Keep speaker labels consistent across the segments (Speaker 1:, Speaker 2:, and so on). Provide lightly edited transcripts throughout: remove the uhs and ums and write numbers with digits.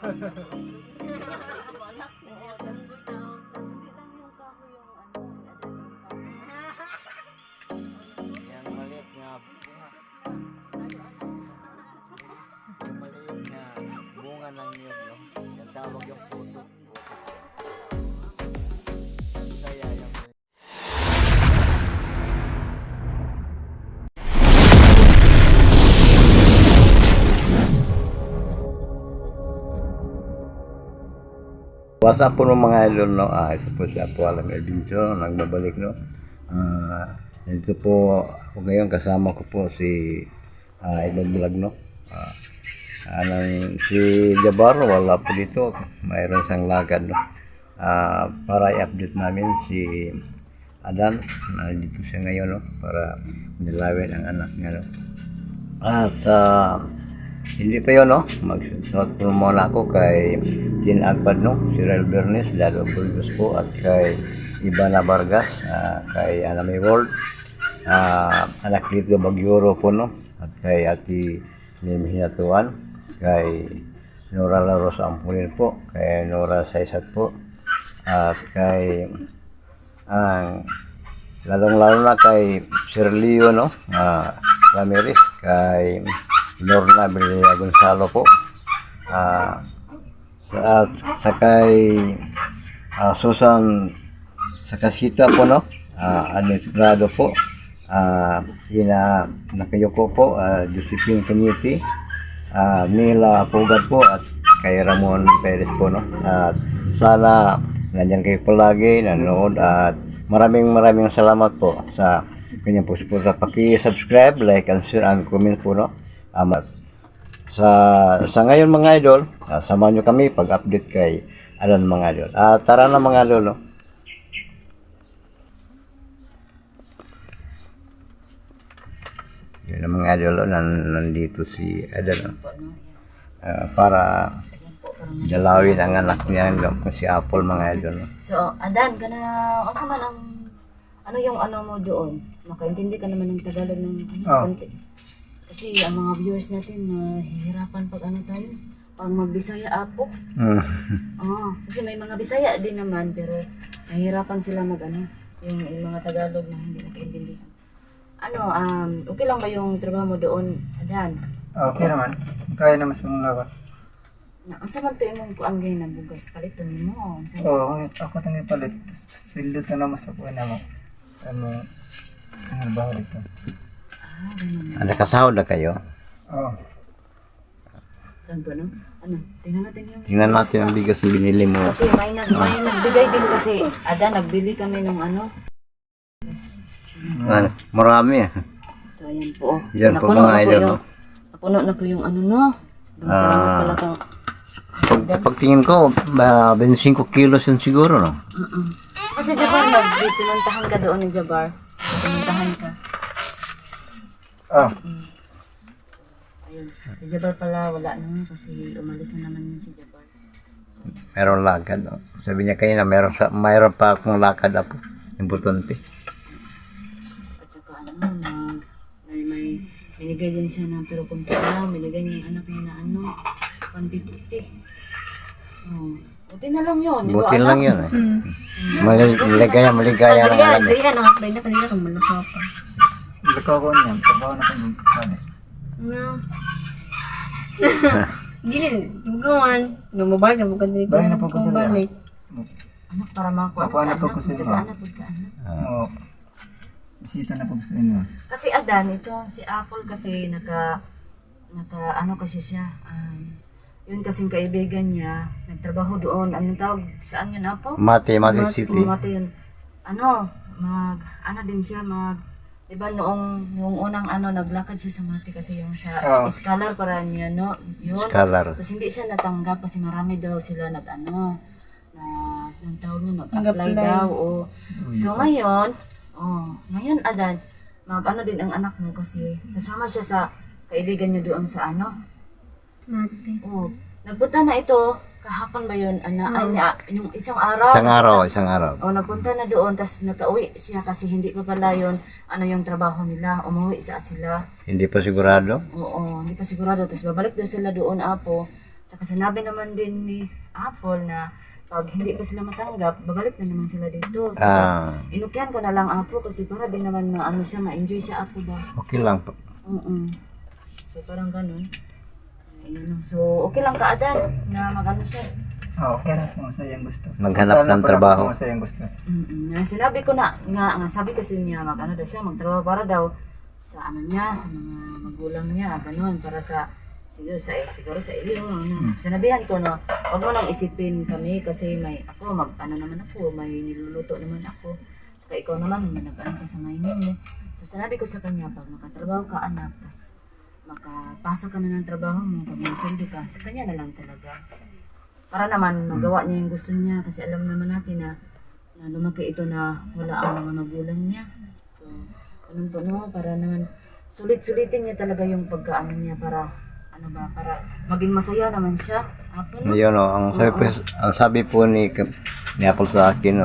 Speaker 1: Isip mo anak. Oo, tas hindi lang yung kahoy yung ano, i-adan yung kahoy.
Speaker 2: Yang maliit nga bunga. Yung maliit nga bunga ng niyog, no? Yung tawag yung puto. Kaya yung What's up po ng mga idol, no? Ito po si Apo Alam Edinson, nagbabalik, no? Ito po ako ngayon, kasama ko po si Idol Vlog, no? Si Jabar, wala po dito. Mayroon siyang lagad, no? Para i-update namin si Adan, dito siya ngayon, no? Para nilawin ang anak niya, no? At hindi pa yun, no? Mag-shoutout po muna ako kay Jean Agpad, no? Si Real Bernes, Dado Burgos po, at kay Ivana Vargas, kay Anami World, anak dito Bagyoro po, no? At kay Ati Hinatuan, kay Nora Laros Ampunin po, kay Nora Saisat po, at kay lalong-lalo na kay Sir Leo, no? Ramirez, kay Lorna Belia Gonzalo po, sa kay Susan Sakasita po, no? Administrado po, Ina Nakayoko po, Josephine Cañete, Mila Pugat po, at kay Ramon Perez po, no? At sana nandyan kayo palagi nanonood, at maraming salamat po sa kanyang po sa paki-subscribe, like, and share, and comment po, no? Sa ngayon mga idol, samahan nyo kami pag-update kay Adan mga idol. Tara na mga idol, no? Yun ang mga idol, no? Nandito si Adan, no? Para dalawin ang anak niya, no? Si Apple mga idol, no?
Speaker 1: So, Adan, asa man ang ano yung ano mo doon? Makaintindi ka naman ng Tagalog ng konti. Kasi ang mga viewers natin mahihirapan pag ano tayo, pag magbisaya apo. Kasi may mga Bisaya din naman pero mahihirapan sila mag ano, yung mga Tagalog na hindi nakaintindihan. Okay lang ba yung trabaho mo doon, Adan?
Speaker 3: Okay naman. Kaya naman sa mga labas.
Speaker 1: Ang saman to yung kuang gay na bugas, paliton mo.
Speaker 3: Oo, ako tangi palit. Sweldo na naman sa kuha naman. Ang trabaho dito.
Speaker 1: Ganun.
Speaker 2: Nakasahod na kayo?
Speaker 3: Oo.
Speaker 1: Saan ba no? Tingnan natin yung...
Speaker 2: Tingnan natin ang bigas na binili mo.
Speaker 1: Kasi may nagbigay din kasi, Adan, nagbili kami ng ano.
Speaker 2: Marami.
Speaker 1: So, ayan po.
Speaker 2: Yan po mga idol, no?
Speaker 1: Napuno na po yung ano, no? Salamat pala kang...
Speaker 2: Pagtingin ko, 25 kilos yun siguro, no?
Speaker 1: Kasi Jabar, pinuntahan ka doon ni Jabar. Pinuntahan ka. Ayun. Si Jabar pala, wala na kasi umalis na naman yun si Jabar.
Speaker 2: Meron lakad, no? Sabi niya kayo na mayroon pa akong lakad ako. Importante.
Speaker 1: At saka may binigay din siya ng pero kung lang, binigay niya yung anak niya na ano, 150. Buti na lang yun.
Speaker 2: Buti lang yun, eh. Maligaya ng alam, eh.
Speaker 1: Kanina kung malaka pa.
Speaker 3: Lakaw ko niyan. Trabaho na kami.
Speaker 4: Gilin, bugawan. Lumabag na bukan dito.
Speaker 3: Bahay na po ko dala.
Speaker 1: Anak, para makuha
Speaker 3: Makuha na po ko sa inyo. Oo. Bisita na po sa inyo.
Speaker 1: Kasi Adan, ito si Apple kasi ano kasi siya. Yun kasing kaibigan niya, nagtrabaho doon. Anong tawag? Saan yun, Apo?
Speaker 2: Mati City.
Speaker 1: Mati yun. Ano din siya, diba noong unang naglakad siya sa Mati kasi yung sa scholar para niya, no? Yun.
Speaker 2: Scholar.
Speaker 1: Tapos hindi siya natanggap kasi marami daw sila yung tawag niya, nag-apply daw. So ngayon, Adan, din ang anak mo kasi sasama siya sa kaibigan niya doon sa
Speaker 4: Mati.
Speaker 1: Nagpunta na ito, kahapon ba yun, yung isang araw.
Speaker 2: Isang araw.
Speaker 1: Nagpunta na doon, tapos nakauwi siya kasi hindi pa pala yun, yung trabaho nila, umuwi sila.
Speaker 2: Hindi pa sigurado?
Speaker 1: Oo, hindi pa sigurado, tapos babalik daw sila doon, Apo. Tsaka sinabi naman din ni Apple na pag hindi pa sila matanggap, babalik na naman sila dito. So, inukyan ko na lang Apo kasi para din naman maano siya, ma-enjoy siya Apo ba.
Speaker 2: Okay lang po.
Speaker 1: So parang ganun. Ayun. So okay lang ka Adan na mag-ano siya.
Speaker 3: Okay lang kung masayang gusto.
Speaker 2: Maghanap ng trabaho.
Speaker 3: Kung masayang gusto.
Speaker 1: Sinabi ko na, nga sabi kasi niya mag-ano daw siya, magtrabaho para daw sa ano niya, sa mga magulang niya, ganun, para sa siguro sa iyo. Sinabihan ko no, wag mo nang isipin kami kasi may ako mag-ano naman ako, may niluluto naman ako. Saka ikaw naman nag-ano ka sa Maynila. So sinabi ko sa kanya pag makatrabaho ka anak, tas makapasok ka na ng trabaho mo, pag may sweldo ka, sa kanya na lang talaga. Para naman magawa niya yung gusto niya kasi alam naman natin na lumaki ito na wala ang mga magulang niya. So, ganun po no, para naman sulit-sulitin niya talaga yung pagkaano niya para para maging masaya naman siya. Apo no?
Speaker 2: Yun o, ang sabi po ni Apple sa akin,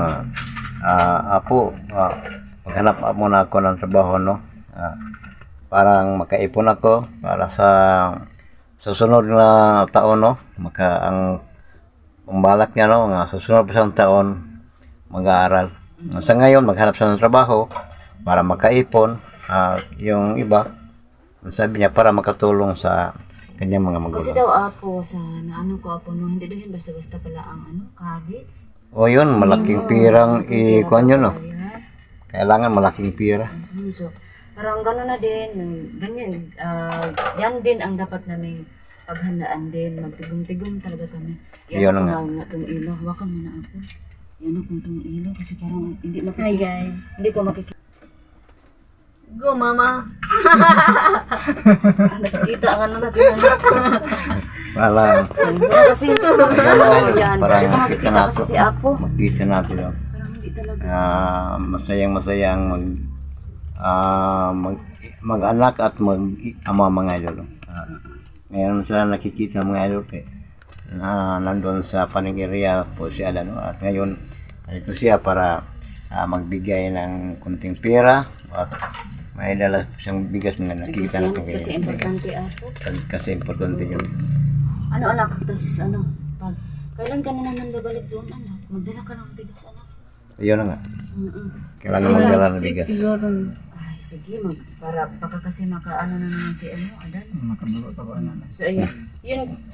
Speaker 2: Apo, maghanap muna ako ng trabaho, no? Parang makaipon ako para sa susunod na taon, no? Ang balak niya, no? Susunod pa siyang taon, mag-aaral. Sa ngayon, maghanap siya ng trabaho para makaipon. Yung iba, sabi niya, para makatulong sa kanyang mga magulang.
Speaker 1: Kasi daw Apo, sa naano ko Apo, no? Hindi daw yun basta-basta pala ang credits.
Speaker 2: O yun, malaking pirang ikuan yun, no? Kailangan malaking pira.
Speaker 1: So, parang gano'n na din, ganyan, yan din ang dapat naming paghandaan din, magtigom-tigom talaga kami.
Speaker 2: Yun
Speaker 1: Yan
Speaker 2: nga.
Speaker 1: ako nga itong ilaw, hawakan mo na ako. Yan ako itong ilaw kasi parang hindi
Speaker 4: Hi
Speaker 1: makikita.
Speaker 4: guys.
Speaker 1: Hindi ko makikita.
Speaker 4: Go mama.
Speaker 1: Nakikita ang ano natin.
Speaker 2: Wala.
Speaker 1: So, kasi, yan,
Speaker 2: Parang
Speaker 1: hindi ko makikita
Speaker 2: nakita
Speaker 1: kasi si Apo.
Speaker 2: Magkita natin, no?
Speaker 1: Parang hindi talaga.
Speaker 2: Masayang mag-anak at mag-ama mga idol. Ngayon sila nakikita mga idol na nandun sa paningiriya po si Adan, no? At ngayon nandito siya para magbigay ng kunting pera at may dala siyang bigas na nakikita natin
Speaker 1: Kasi importante Apo.
Speaker 2: Kasi importante yun.
Speaker 1: Ano anak, tapos ano, kailan ka na naman babalik doon anak? Magdala ka ng bigas anak.
Speaker 2: Ayun na nga.
Speaker 1: Mm-mm.
Speaker 2: Kailangan magdala ng bigas.
Speaker 4: Siguro.
Speaker 1: Ay, sige, para baka kasi makaano na naman si Adan.
Speaker 3: Makabuo ka ba na?
Speaker 1: So, ayun,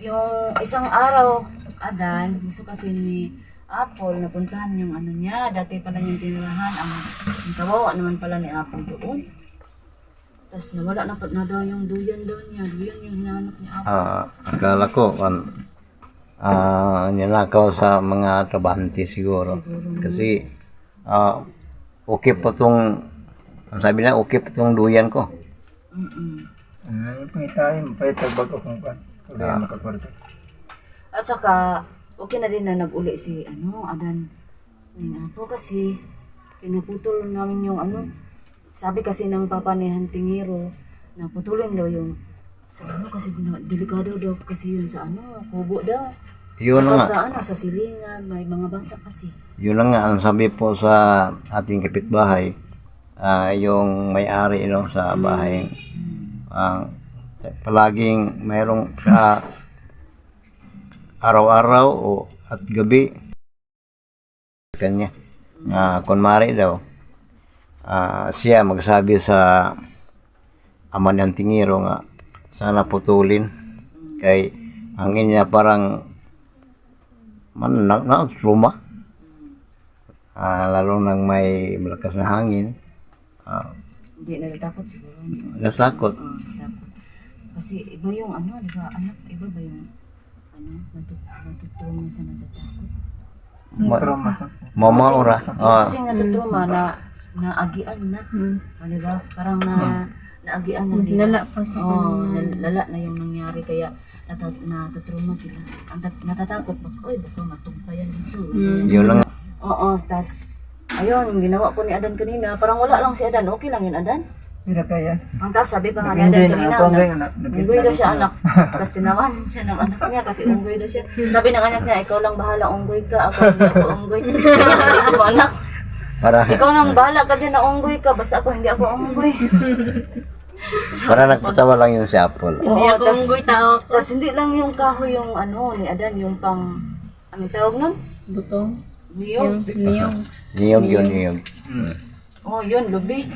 Speaker 1: yung isang araw, Adan, gusto kasi ni Apple, napuntahan yung ano niya, dati pala niyang tinirahan, ang kawawa naman pala ni Apple doon. Tapos nawala na daw yung duyan doon niya, duyan yung hinahanap ni Apple.
Speaker 2: Akala ko, nilakaw sa mga trabahante siguro. Kasi, okay pa tong, sabi na, okay pa tong duyan ko.
Speaker 3: Yung pangitain, mapayat bago kung kan. Kaya makakwarto.
Speaker 1: At saka, okay na din na nag-uli si Adan ng Apo kasi pinaputol namin yung sabi kasi ng papa ni Hantingiro na putulin daw yung sa kasi delikado daw kasi yun sa kubo daw.
Speaker 2: Yun na
Speaker 1: Saka
Speaker 2: nga.
Speaker 1: sa silingan, may mga bata kasi.
Speaker 2: Yun na nga, ang sabi po sa ating kapitbahay, yung may-ari, no, sa bahay, palaging mayroong sa araw-araw at gabi kanya kunwari daw siya magsabi sa ama ng Tingiro nga sana putulin kay ang inya parang truma lalo nang may malakas na hangin
Speaker 1: Hindi natatakot siguro.
Speaker 2: natakot.
Speaker 1: Takot. Kasi iba yung di ba anak, iba ba yung natutruma sa natatakot?
Speaker 3: Trauma sa
Speaker 2: Mama ora
Speaker 1: Kasi natutruma na naagian na. Di ba? Parang naagian na nila.
Speaker 4: Lala pa sa
Speaker 1: Lala na yung nangyari kaya natutruma sila. Natatakot baka matumpayan dito.
Speaker 2: yun lang.
Speaker 1: Oo, tas ayun, yung ginawa ko ni Adan kanina, parang wala lang si Adan. Okay lang yun, Adan?
Speaker 3: Pira kaya.
Speaker 1: Ang tas sabi pa nga ni Adan kanina, unggoy daw siya anak. Tapos tinawanan siya ng anak niya kasi unggoy daw siya. Sabi ng anak niya, ikaw lang bahala unggoy ka, ako hindi ako unggoy. Kaya naisip mo anak,
Speaker 2: Para
Speaker 1: ikaw lang bahala ka dyan na unggoy ka, basta ako hindi ako unggoy.
Speaker 2: Para nagpatawa lang yung si Apple.
Speaker 4: Hindi
Speaker 1: Oo,
Speaker 4: ako
Speaker 1: tas,
Speaker 4: unggoy tao ko.
Speaker 1: tas hindi lang yung kahoy yung ano ni Adan, yung pang, anong tawag nun?
Speaker 4: Butong.
Speaker 1: Niyog.
Speaker 4: Niyong.
Speaker 2: Niyog yun, niyog.
Speaker 1: Oh, yun, lubi.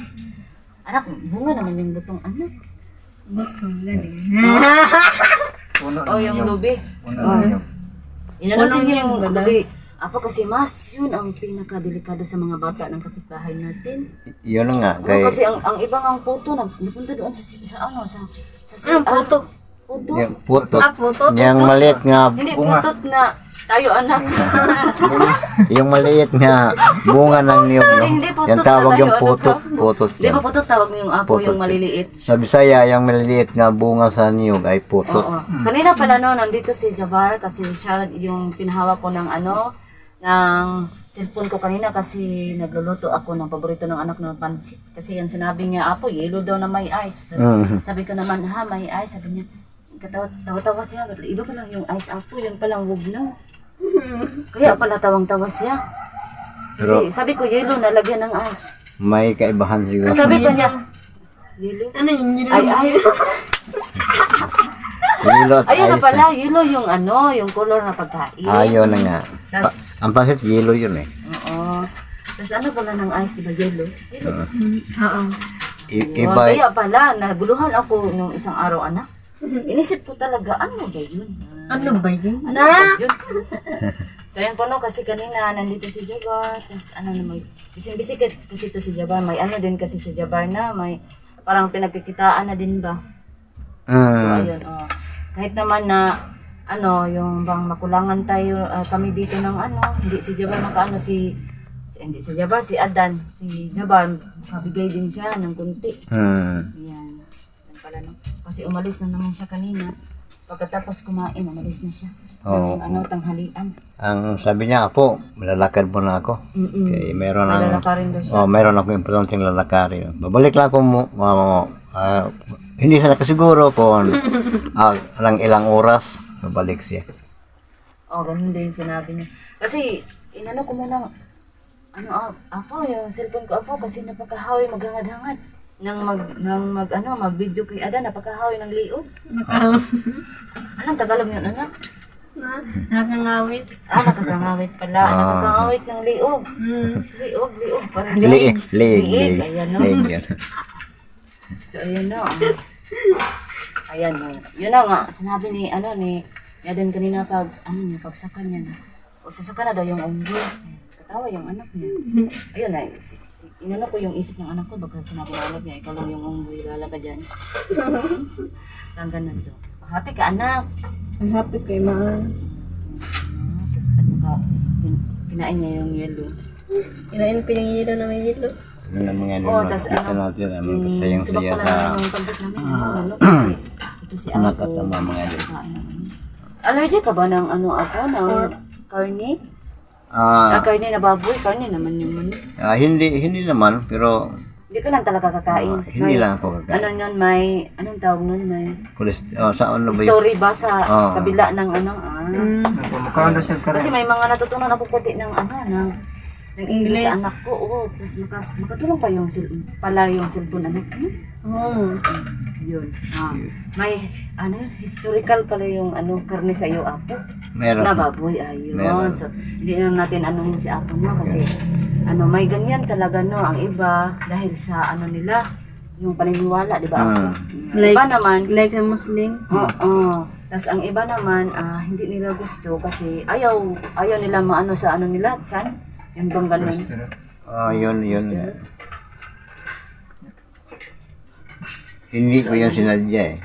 Speaker 1: Anak, bunga naman yung butong anak.
Speaker 4: Butong. Gani.
Speaker 3: Puno
Speaker 1: Oh, yung lubi.
Speaker 3: Puno
Speaker 1: Oh.
Speaker 3: niyog.
Speaker 1: Inano
Speaker 4: Unang
Speaker 1: din yung
Speaker 4: yun,
Speaker 1: lubi. Apo kasi mas yun ang pinakadelikado sa mga bata ng kapitbahay natin.
Speaker 2: Yun nga,
Speaker 1: Oh,
Speaker 2: kay
Speaker 1: kasi ang ibang ang puto napunta doon sa ano sa
Speaker 4: Anong puto?
Speaker 1: Puto.
Speaker 2: yung putot.
Speaker 4: Puto.
Speaker 2: Yung maliit nga,
Speaker 1: Hindi
Speaker 3: Bunga.
Speaker 1: putot na tayo anak.
Speaker 2: yung maliit nga bunga ng niyog, no?
Speaker 1: Hindi, putot
Speaker 2: Yung
Speaker 1: na
Speaker 2: tawag
Speaker 1: tayo,
Speaker 2: yung
Speaker 1: ano
Speaker 2: putot.
Speaker 1: ka?
Speaker 2: Putot
Speaker 1: Di ba
Speaker 2: yan.
Speaker 1: putot tawag niyo yung apo
Speaker 2: Putot
Speaker 1: yung
Speaker 2: yun.
Speaker 1: maliliit?
Speaker 2: Sa Bisaya, yung maliliit nga bunga sa niyog ay putot.
Speaker 1: Oo. Kanina pala no, nandito si Jabar kasi siya yung pinahawak ko ng ano, ng cellphone ko kanina kasi nagluluto ako ng paborito ng anak ng pansit. Kasi yan sinabi niya, apo, yellow daw na may ice. Tapos sabi ko naman, ha, may ice. Sabi niya, tawa-tawa siya, iba pa lang yung ice, apo, yun palang wag na. Kaya pala tawang-tawa siya. Kasi sabi ko, yellow na lagyan ng ice.
Speaker 2: May kaibahan siguro.
Speaker 1: Sabi pa niya, yellow?
Speaker 4: Ano yung yun?
Speaker 1: Ay, ice.
Speaker 2: Yellow at
Speaker 1: Ayun na
Speaker 2: ice.
Speaker 1: pala, yellow yung ano, yung color na pagkain.
Speaker 2: Ayun na nga.
Speaker 1: Tas,
Speaker 2: Ang pansit, yellow yun eh.
Speaker 1: oo. Tapos ano pala ng ice, di ba yellow? Yellow.
Speaker 4: Oo.
Speaker 1: Yun,
Speaker 2: Iba,
Speaker 1: kaya pala, naguluhan ako nung isang araw, anak. Inisip ko talaga, ano ba yun?
Speaker 4: Ano ba yun?
Speaker 1: Ano ba yun? So yun po no, kasi kanina nandito si Jabar, tapos ano na may, bising-bising kasi to si Jabar, may ano din kasi si Jabar na, may parang pinagkikitaan na din ba? So ayun, oh. Kahit naman na ano, yung bang makulangan tayo kami dito ng ano, hindi si Jabar makaano hindi si Jabar, si Adan, si Jabar makabigay din siya ng kunti. Yan. Yan pala no. Kasi umalis na naman siya kanina. Pagkatapos kumain, umalis na siya.
Speaker 2: Oo.
Speaker 1: Ng ano, tanghalian.
Speaker 2: ang sabi niya, Apo, malalakad mo na ako. Kaya meron ang,
Speaker 1: Lalakarin daw siya.
Speaker 2: meron ako importanteng lalakarin. Babalik lang ako hindi sana nakasiguro kung ilang oras, babalik siya.
Speaker 1: Oh, ganun din sinabi niya. Kasi, inano ko muna, ako, yung cellphone ko ako, kasi napakahawi maghangad-hangad. Mag-video kay Ada, napakahawi ng liog. Anong Tagalog yun, anak?
Speaker 4: Nakangawit.
Speaker 1: Nakakangawit pala. Nakakangawit ng liog. Liog. Parang
Speaker 2: Liig.
Speaker 1: Ayan, no?
Speaker 2: Liig yan.
Speaker 1: So, ayan no. Ayan no. Yun na nga, sinabi ni Adan kanina pagsaka niya na. O sasaka na daw yung unggoy. Katawa yung anak niya. Ayun na, inano ko yung isip ng anak ko, baka sinabi ng anak niya, ikaw lang yung unggoy, lala ka dyan. Lang ganun. So, happy ka anak.
Speaker 4: Ang happy kay Ma.
Speaker 1: Tapos at saka, kinain niya yung yellow.
Speaker 4: Kinain ko yung yelo na may yelo.
Speaker 2: Ano na mga
Speaker 1: Oo,
Speaker 2: nila,
Speaker 1: tas
Speaker 2: kita natin, sayang
Speaker 1: subak
Speaker 2: saya
Speaker 1: pala
Speaker 2: sa
Speaker 1: namin yung pansit namin. Kasi ito si
Speaker 2: anak
Speaker 1: Ako.
Speaker 2: at ama mga nila.
Speaker 1: Allergic ka ba ng ng karne? Karne na baboy? Karne naman yung manok.
Speaker 2: Hindi naman, pero
Speaker 1: Hindi ka lang talaga kakain.
Speaker 2: hindi lang ako kakain.
Speaker 1: Ano yun, anong tawag nun? May
Speaker 2: Sa ano ba yun?
Speaker 1: story ba sa
Speaker 2: Oo.
Speaker 1: kabila ng
Speaker 3: Mukhaan daw siya
Speaker 1: Kasi
Speaker 3: karin.
Speaker 1: may mga natutunan ako puti ng ng English sa anak ko. Oo, tapos makatulong pa yung yung cellphone anak ko.
Speaker 4: Oo.
Speaker 1: Yun. May historical pala yung karne sa iyo, Apo.
Speaker 2: Meron.
Speaker 1: Na baboy, ayun.
Speaker 2: Meron.
Speaker 1: So, hindi na natin anuhin si Apo mo kasi may ganyan talaga no ang iba dahil sa nila yung paniniwala, di ba? Apo? Yung iba naman,
Speaker 4: Like sa Muslim.
Speaker 1: oo. Tas ang iba naman hindi nila gusto kasi ayaw nila maano sa nila, chan. Yung bang ganun.
Speaker 2: Yun. Hindi ko yan sinadya eh.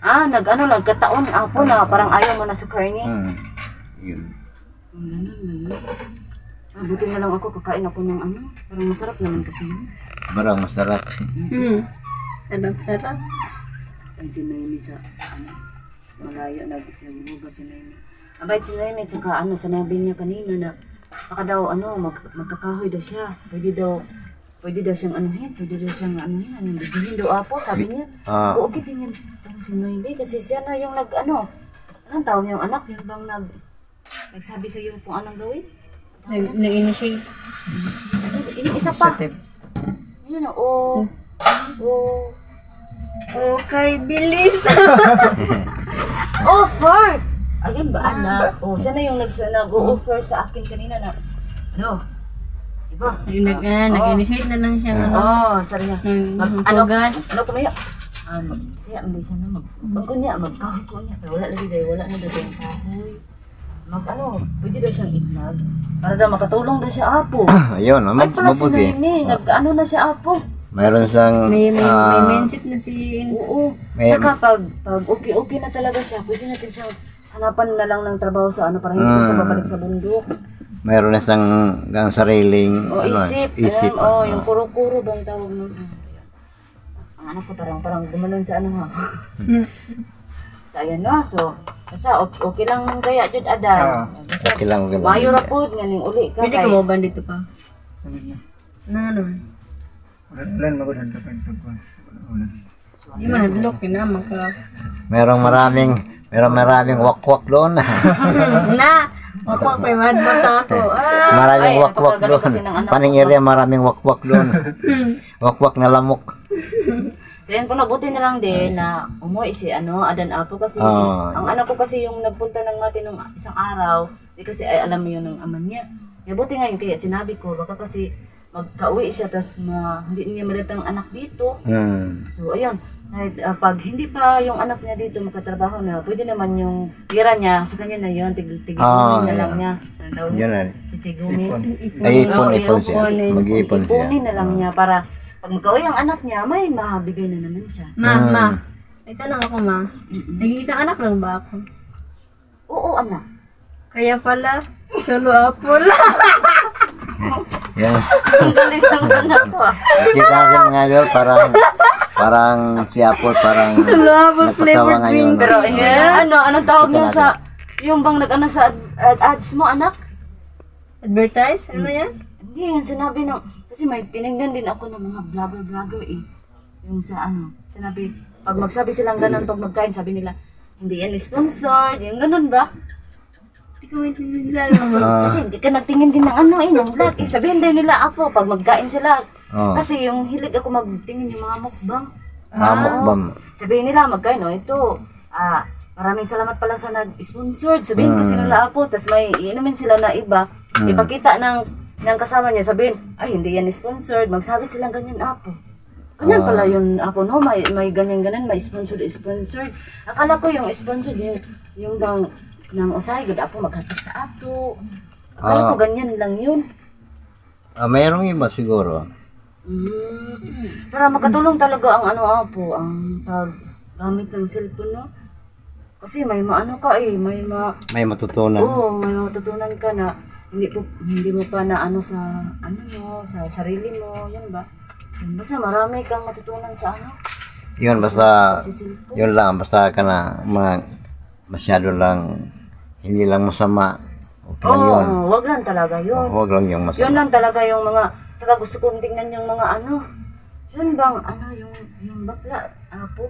Speaker 1: Lang, kataon Apo na parang ayaw mo na sa karne.
Speaker 2: Yun.
Speaker 1: Ganun. Buti na lang ako, kakain ako ng parang masarap naman kasi yun.
Speaker 2: Barang masarap.
Speaker 4: Sarap-sarap.
Speaker 1: Ay, si Noemi sa, malayo, naghugas si Noemi. Abay, si Noemi, tsaka sinabi niya kanina na, baka daw, magkakahoy daw siya. Pwede daw siyang pwede daw siyang bibihin daw Apo, sabi niya. Oo, okay, tingin itong si Noemi, kasi siya na yung anong tawag yung anak, yung bang nagsabi sa iyo kung anong gawin?
Speaker 4: Nag-initiate.
Speaker 1: Isa pa. Yun
Speaker 4: Okay, bilis.
Speaker 1: Offer! Ayun ba, anak? Oh, siya na yung nag-o-offer sa akin kanina na, ano? Diba?
Speaker 4: Nag-initiate na lang siya.
Speaker 1: Sabi niya,
Speaker 4: Tugas.
Speaker 1: ano kumaya? Siya, hindi siya na magkunya, magkahoy-kunya. Pero wala lagi dahil, wala na daw yung kahoy. Pwede daw siyang itnag. Para daw makatulong daw siya apo.
Speaker 2: Ayun,
Speaker 1: Ay pala si
Speaker 2: mabuti.
Speaker 1: Noemi, nag-ano na siya apo.
Speaker 2: Mayroon siyang
Speaker 4: May mindset na si...
Speaker 1: Oo.
Speaker 2: May-
Speaker 1: Saka pag okay na talaga siya, pwede natin siyang hanapan na lang ng trabaho sa ano para hindi ko siya babalik sa bundok.
Speaker 2: mayroon na siyang sariling
Speaker 1: O isip.
Speaker 2: isip.
Speaker 1: Yung kuro-kuro bang tawag nun. Ang anak ko parang gumanon sa ano ha. So ayan no, so basta okay lang kaya jud Adam. Basta
Speaker 2: Okay lang, okay lang.
Speaker 1: mayo ra pud nganing uli ka
Speaker 4: Pwede ka mo ba dito pa?
Speaker 3: Sabi niya.
Speaker 4: Na ano?
Speaker 3: Ulan magod handa pa yung tagwan. Ulan.
Speaker 4: Di man hadlok kinamang ka.
Speaker 2: Merong maraming wakwak doon.
Speaker 4: Na! Wakwak pa yung hadlok sa ako.
Speaker 2: Maraming
Speaker 1: Ay,
Speaker 2: wakwak
Speaker 1: napakagaling
Speaker 2: doon.
Speaker 1: kasi ng anak ko.
Speaker 2: Paning area maraming wakwak doon. Wakwak na lamok.
Speaker 1: So yan po, nabuti na lang din na umuwi si Adan Apo kasi ang anak ko kasi yung nagpunta ng mati nung isang araw, di kasi ay alam mo yun ng ama niya. Buti ngayon kaya sinabi ko, baka kasi magka-uwi siya tas hindi niya malatang anak dito. So ayun, pag hindi pa yung anak niya dito makatrabaho na, pwede naman yung tira niya sa kanya na yun, tigigumin na lang niya. Ano daw niya?
Speaker 2: Yun na.
Speaker 1: Titigumin.
Speaker 2: Ay, ipon siya. Mag-iipon siya.
Speaker 1: Ipunin na lang niya para pag magka-uwi ang anak niya, may mabigay na naman siya.
Speaker 4: Ma. May tanong ako, ma. Nag-iisang anak lang ba ako?
Speaker 1: Oo, anak.
Speaker 4: Kaya pala, solo apple.
Speaker 2: Yan.
Speaker 1: Ang galing ng anak ko ah.
Speaker 2: Kita natin mga idol, parang si Apple, parang
Speaker 4: Solo apple
Speaker 2: nagpatawa
Speaker 4: flavored
Speaker 2: ngayon.
Speaker 4: drink.
Speaker 1: Pero anong tawag niya sa, yung bang nag-ano sa ads mo, anak?
Speaker 4: Advertise? Ano yan?
Speaker 1: Hindi, yun sinabi ng, kasi may tinignan din ako ng mga vlogger eh. Yung sa sinabi, pag magsabi silang ganun, pag magkain, sabi nila, hindi yan sponsored, yung ganun ba?
Speaker 4: Hindi ko maintindihan.
Speaker 1: Kasi hindi ka nagtingin din ng ng vlog. Sabihin din nila ako, pag magkain sila, kasi yung hilig ako magtingin yung mga mukbang.
Speaker 2: Mukbang.
Speaker 1: Sabihin nila, magkain, ito, maraming salamat pala sa nag-sponsored. Sabihin kasi nila ako, tas may iinumin sila na iba, ipakita ng kasama niya, sabihin, ay hindi yan sponsored, magsabi silang ganyan apo. Ganyan pala yun apo, no? May ganyan-ganyan, may sponsored. Akala ko yung sponsored, yung bang ng usahay, good apo, maghatag sa ato. Akala ko ganyan lang yun.
Speaker 2: Mayroong iba siguro.
Speaker 1: Para makatulong talaga ang apo, ang paggamit ng cellphone, no? Kasi may
Speaker 2: May matutunan.
Speaker 1: may matutunan ka na hindi mo pa na sa sarili mo, yan ba? Basta marami kang matutunan sa
Speaker 2: Yun, basta,
Speaker 1: sa cellphone.
Speaker 2: yun lang, basta ka na masyado lang, hindi lang masama. Okay lang yun.
Speaker 1: Wag lang talaga yun.
Speaker 2: Huwag lang yung masama.
Speaker 1: Yun lang talaga yung saka gusto kong tingnan yung mga yun bang, yung bakla, apo.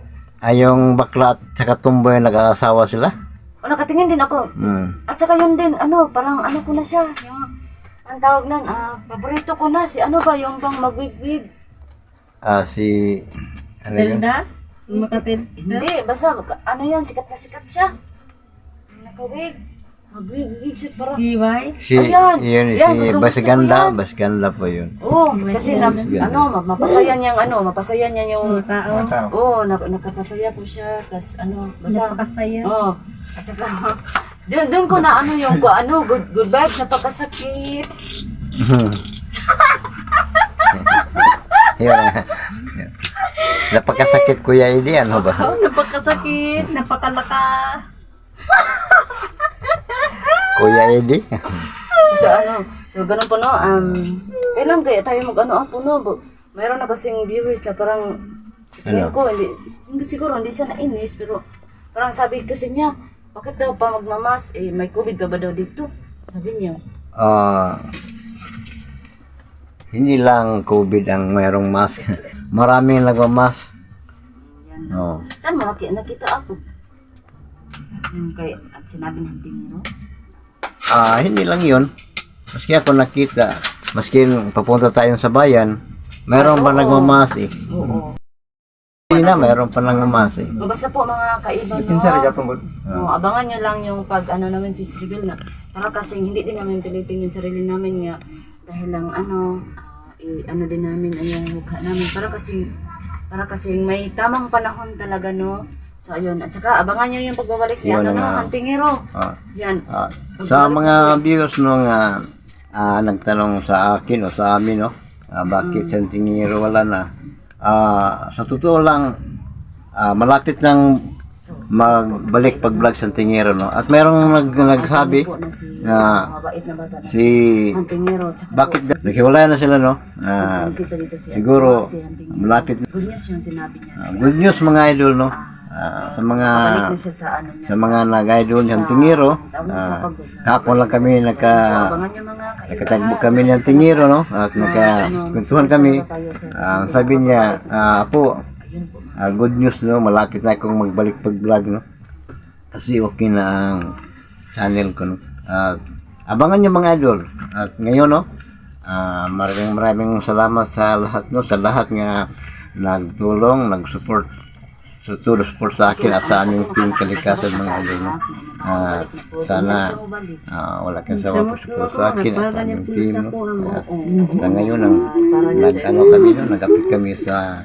Speaker 2: Yung bakla at saka tumboy nag-aasawa sila?
Speaker 1: Nakatingin din ako. At saka yun din, parang ko na siya. Yung, ang tawag nun, paborito ko na, yung bang magwigwig.
Speaker 2: Si, ano yun?
Speaker 4: Tilda? Makatilda?
Speaker 1: Hindi, basta, yan, sikat na sikat siya. Nakawig. Magwigwig siya, parang.
Speaker 4: Si Y?
Speaker 1: Ayan,
Speaker 2: Yun,
Speaker 1: yan,
Speaker 2: si
Speaker 1: gusto ko
Speaker 2: Basganda,
Speaker 1: yan.
Speaker 2: Basganda po yun.
Speaker 1: Oo, kasi mapasaya niya yung,
Speaker 4: Mga tao?
Speaker 3: Mga tao.
Speaker 1: oo, nakapasaya po siya, tas basta,
Speaker 4: Napakasaya.
Speaker 1: oo. At saka, doon ko na yung good vibes, napakasakit.
Speaker 2: Yun. Napakasakit Kuya Edi, ano ba?
Speaker 4: Napakasakit, napakalaka.
Speaker 2: Kuya Edi?
Speaker 1: So ganun po no, kailan kaya tayo apo no, mayroon na kasing viewers na parang, tingin ko, siguro hindi siya nainis, pero parang sabi kasi niya, bakit daw pa magmamas, may COVID ka ba daw dito? Sabi niya.
Speaker 2: Hindi lang COVID ang mayroong mask. Maraming nagmamask. Oo.
Speaker 1: Saan mo nakita ako? Yung at sinabi ng tingin, no?
Speaker 2: Hindi lang yun. Maski ako nakita, maski papunta tayo sa bayan, mayroon ba nagmamask eh.
Speaker 1: Oo.
Speaker 2: Sina, mayroon pa nang umasi.
Speaker 1: O, basta po mga kaiba, no?
Speaker 3: Pinsa ra Japan po.
Speaker 1: Abangan nyo lang yung pag ano namin face reveal na. Para kasi hindi din namin pilitin yung sarili namin nga dahil lang ano din namin yung mukha namin. Para kasi may tamang panahon talaga, no? So ayun, at saka abangan nyo yung pagbabalik ni
Speaker 2: Yun
Speaker 1: ano,
Speaker 2: ang,
Speaker 1: no? Antingero. Yan.
Speaker 2: Sa mga viewers no nga nagtanong sa akin o sa amin no, bakit sa Tingiro wala na. Sa totoo lang malapit nang magbalik pag-vlog sa Tingiro no. At merong nagsabi
Speaker 1: Po na si mabait na bata na
Speaker 2: si
Speaker 1: Antingero. Tsaka
Speaker 2: bakit naghiwalay na sila no.
Speaker 1: bisita dito si
Speaker 2: Siguro
Speaker 1: si Antingero.
Speaker 2: malapit.
Speaker 1: Good news yung sinabi niya.
Speaker 2: Good news mga idol no. Sa mga
Speaker 1: Balik na siya sa ano niya.
Speaker 2: sa mga nag-idol ng Tingiro, ako lang kami
Speaker 1: Abangan nyo mga
Speaker 2: nakatagbo kami ng Tingiro no at nagkwentuhan kami. Ang sabi niya, po,
Speaker 1: Ayun po.
Speaker 2: good news no, malapit na akong magbalik pag-vlog no. Kasi okay na ang channel ko no. At abangan niyo mga idol. At ngayon no, maraming salamat sa lahat no, sa lahat nga nagtulong, nag-support sa akin at sa aming team kalikasan mga idol no. Sana wala kang sawa po sa akin at sa aming team no. Sa ngayon ang kami no, nag-apit kami sa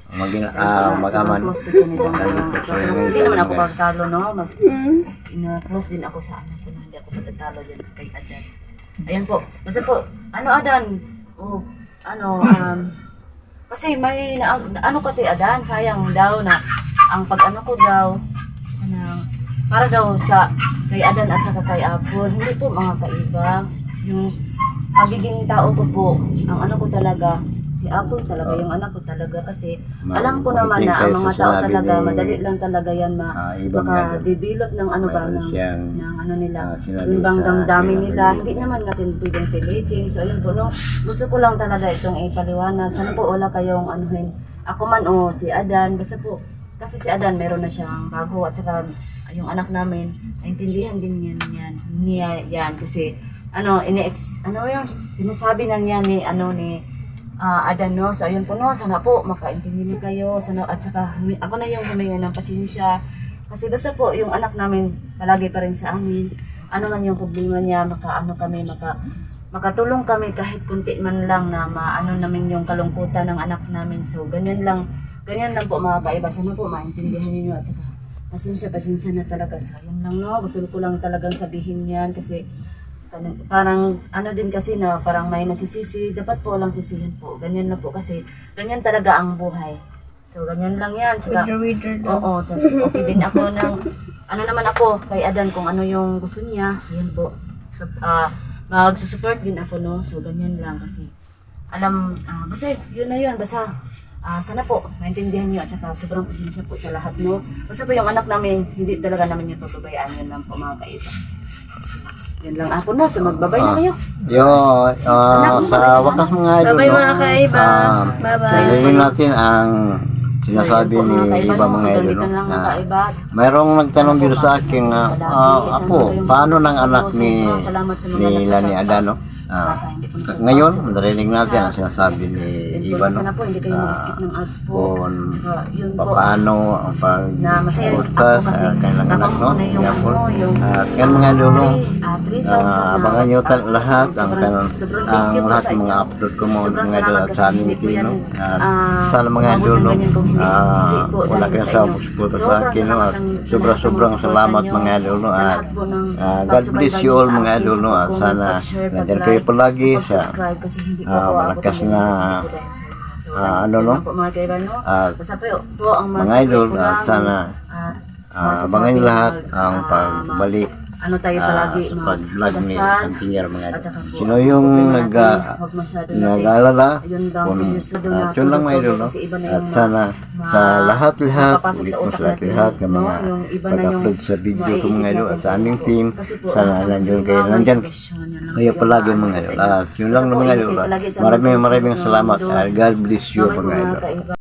Speaker 2: mag-aman.
Speaker 1: Hindi naman ako magtalo, no? Mas ina-close din ako sa anak ko na hindi ako matatalo dyan kay Adan. Ayan po. Basta po, Adan? Kasi may, kasi Adan, sayang daw na ang pag-ano ko daw, para daw sa kay Adan at saka kay Apple, hindi po mga kaiba. Yung pagiging tao ko po, ang ano ko talaga, si Apple talaga, yung anak ko talaga kasi alam ko naman na ang mga tao talaga, madali lang talaga yan maka-develop ng ano ba, ng ano nila, yung bang damdamin nila, hindi naman natin pwedeng pilitin. So ayun po, no, gusto ko lang talaga itong ipaliwanag. Sana po wala kayong anuhin. Ako man o si Adan, basta po, kasi si Adan meron na siyang bago at saka yung anak namin, naintindihan din niya yan kasi yung sinasabi na niya ni Adan no. So ayun po no, sana po makaintindi kayo sana, at saka ako na yung huminga ng pasensya kasi basta po yung anak namin palagi pa rin sa amin, ano man yung problema niya, makatulong kami kahit kunti man lang na maano namin yung kalungkutan ng anak namin. So ganyan lang po mga kaiba, sana po maintindihan niyo at saka pasensya na talaga. So yun lang no, gusto ko lang talagang sabihin yan kasi parang ano din kasi na parang may nasisisi, dapat po lang sisihin po. Ganyan na po kasi ganyan talaga ang buhay. So ganyan lang yan. Saka, oo, tas okay din ako ng ano naman ako kay Adan kung ano yung gusto niya. Yan po. So, magsusupport din ako no. So ganyan lang kasi basta yun na yun. Basta sana po maintindihan nyo at saka sobrang pasensya po sa lahat no. Basta po yung anak namin, hindi talaga namin yung pababayaan. Yun lang po mga kaiba. Yan lang ako no, so magbabay na kayo.
Speaker 2: Sa wakas mga idol
Speaker 4: Bye-bye mga kaiba. Bye-bye.
Speaker 2: Sabihin natin ang sinasabi ni iba mga idol no. Mayroong nagtanong dito sa akin Apo, paano ng anak nila ni Adan no? Ngayon, narinig natin ang sinasabi ni Iba no, kung paano ang pag-urtas sa kanilang anak no, at yan mga idol abangan nyo lahat ang lahat ng mga upload ko mga idol at sa aming team no, at sana mga idol no, wala kayong sa pagsuporta sa akin no, at sobrang salamat mga idol no, at God bless you all mga idol no, at sana nandiyan kayo palagi sa malakas na mga idol at sana abangan nyo lahat ang pagbalik
Speaker 1: palagi
Speaker 2: sa pag-vlog ni Antingero mga idol. Sino yung nag-aalala kung yun lang mga idol no? At sana sa lahat ulit mo sa lahat ng mga pag-upload sa video ko mga idol at sa aming team, sana nandyan kayo palagi mga idol. Yun lang mga idol. Maraming salamat. God bless you mga idol.